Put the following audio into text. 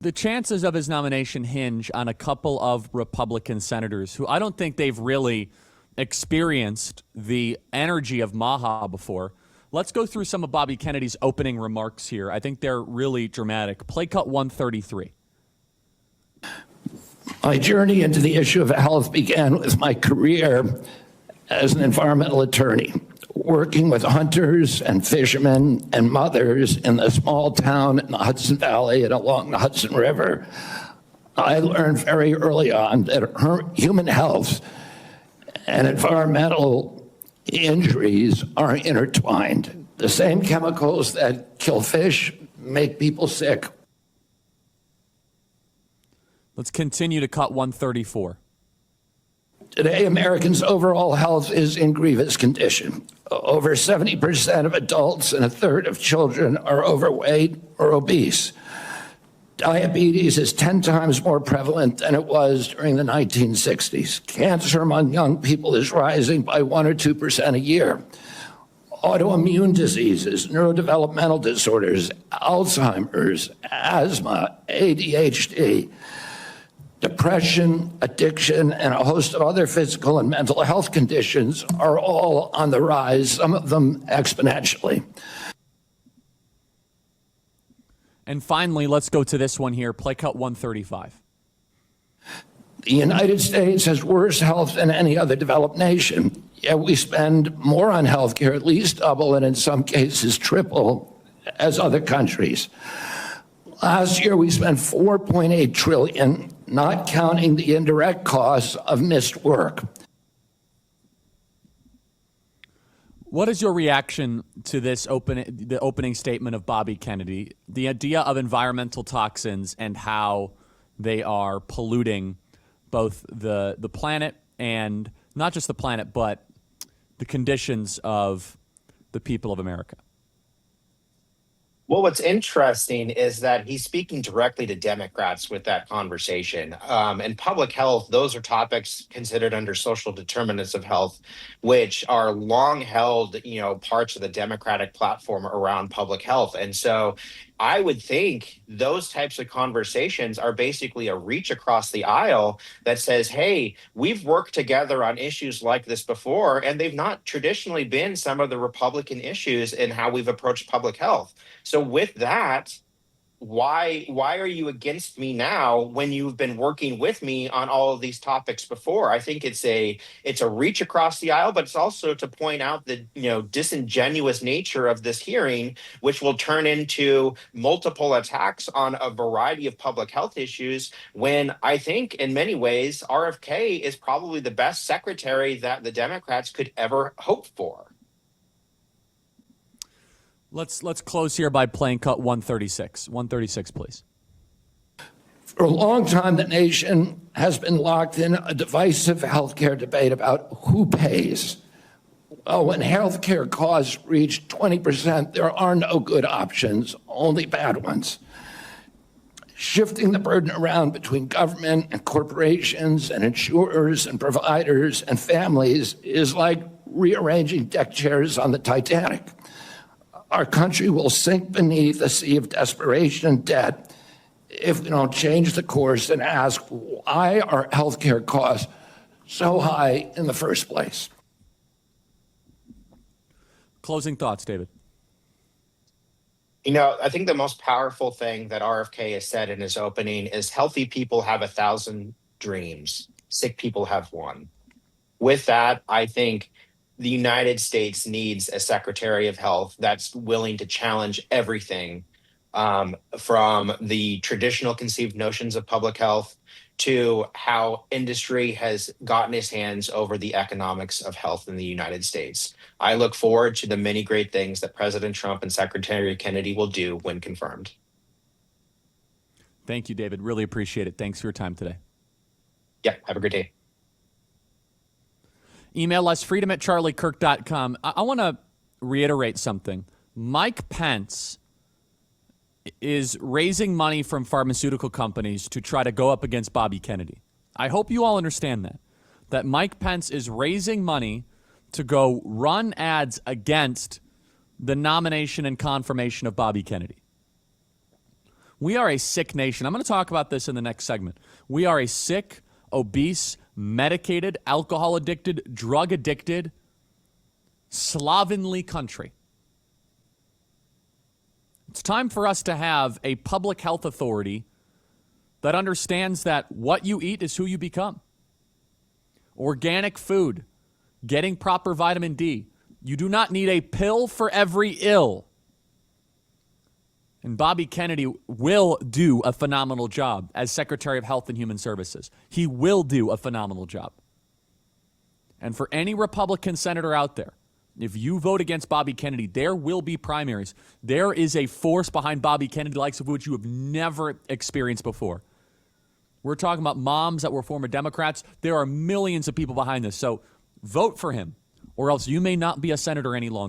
The chances of his nomination hinge on a couple of Republican senators who I don't think they've really experienced the energy of Maha before. Let's go through some of Bobby Kennedy's opening remarks here. I think they're really dramatic. Play cut 133. My journey into the issue of health began with my career as an environmental attorney, working with hunters and fishermen and mothers in the small town in the Hudson Valley and along the Hudson River. I learned very early on that human health and environmental injuries are intertwined. The same chemicals that kill fish make people sick. Let's continue to cut 134. Today, Americans' overall health is in grievous condition. Over 70% of adults and a third of children are overweight or obese. Diabetes is 10 times more prevalent than it was during the 1960s. Cancer among young people is rising by 1 or 2% a year. Autoimmune diseases, neurodevelopmental disorders, Alzheimer's, asthma, ADHD, depression, addiction, and a host of other physical and mental health conditions are all on the rise, some of them exponentially. And finally, let's go to this one here. Play cut 135. The United States has worse health than any other developed nation, yet we spend more on health care, at least double, and in some cases triple, as other countries. Last year, we spent $4.8 trillion, not counting the indirect costs of missed work. What is your reaction to this the opening statement of Bobby Kennedy, the idea of environmental toxins and how they are polluting both the planet and not just the planet, but the conditions of the people of America? Well, what's interesting is that he's speaking directly to Democrats with that conversation. And public health, those are topics considered under social determinants of health, which are long held, parts of the Democratic platform around public health. And so I would think those types of conversations are basically a reach across the aisle that says, hey, we've worked together on issues like this before, and they've not traditionally been some of the Republican issues in how we've approached public health. So with that, why are you against me now when you've been working with me on all of these topics before? I think it's a reach across the aisle, but it's also to point out the disingenuous nature of this hearing, which will turn into multiple attacks on a variety of public health issues, when I think in many ways RFK is probably the best secretary that the Democrats could ever hope for. Let's close here by playing cut 136. 136, please. For a long time, the nation has been locked in a divisive healthcare debate about who pays. Well, when healthcare costs reach 20%, there are no good options, only bad ones. Shifting the burden around between government and corporations and insurers and providers and families is like rearranging deck chairs on the Titanic. Our country will sink beneath a sea of desperation and debt if we don't change the course and ask, why are healthcare costs so high in the first place? Closing thoughts, David. I think the most powerful thing that RFK has said in his opening is healthy people have 1,000 dreams, sick people have one. With that, I think the United States needs a Secretary of Health that's willing to challenge everything from the traditional conceived notions of public health to how industry has gotten its hands over the economics of health in the United States. I look forward to the many great things that President Trump and Secretary Kennedy will do when confirmed. Thank you, David. Really appreciate it. Thanks for your time today. Yeah, have a great day. Email us, freedom@charliekirk.com. I want to reiterate something. Mike Pence is raising money from pharmaceutical companies to try to go up against Bobby Kennedy. I hope you all understand that Mike Pence is raising money to go run ads against the nomination and confirmation of Bobby Kennedy. We are a sick nation. I'm going to talk about this in the next segment. We are a sick, obese, medicated, alcohol addicted, drug addicted, slovenly country. It's time for us to have a public health authority that understands that what you eat is who you become. Organic food, getting proper vitamin D. You do not need a pill for every ill. And Bobby Kennedy will do a phenomenal job as Secretary of Health and Human Services. He will do a phenomenal job. And for any Republican senator out there, if you vote against Bobby Kennedy, there will be primaries. There is a force behind Bobby Kennedy, the likes of which you have never experienced before. We're talking about moms that were former Democrats. There are millions of people behind this. So vote for him, or else you may not be a senator any longer.